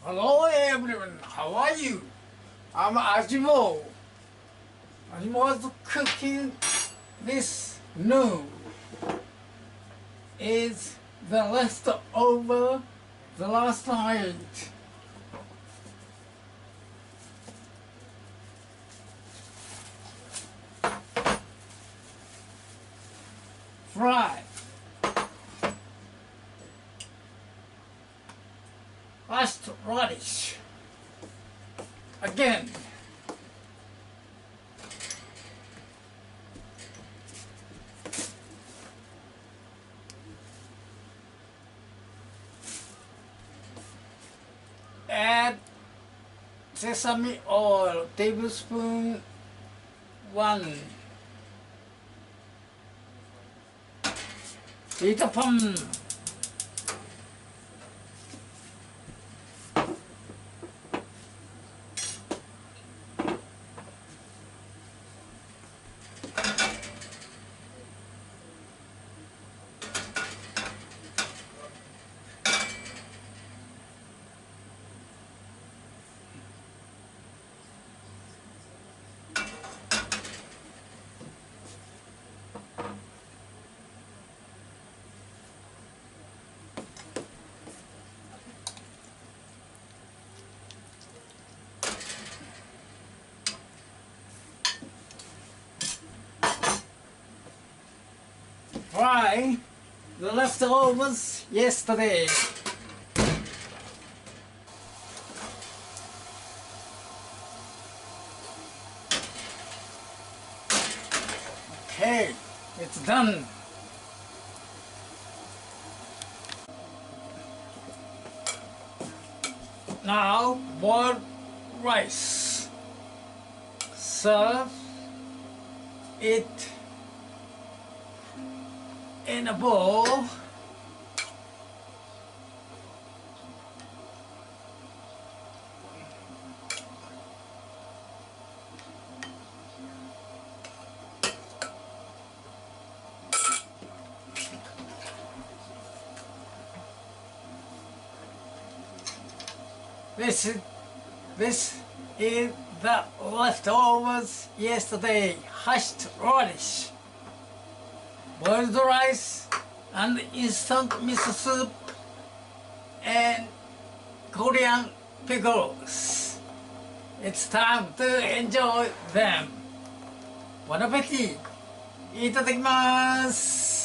Hello everyone, how are you? I'm Ajibo. Ajibo was cooking this noon. It's the leftover the last night. Fry. Last radish. Again. Add sesame oil, tablespoon 1. Peter Pan. Fry the leftovers yesterday. Okay, it's done. Now boil rice. Serve it in a bowl. This is the leftovers yesterday hashed radish, boiled rice and instant miso soup and Korean pickles. It's time to enjoy them. Bon appétit! いただきます。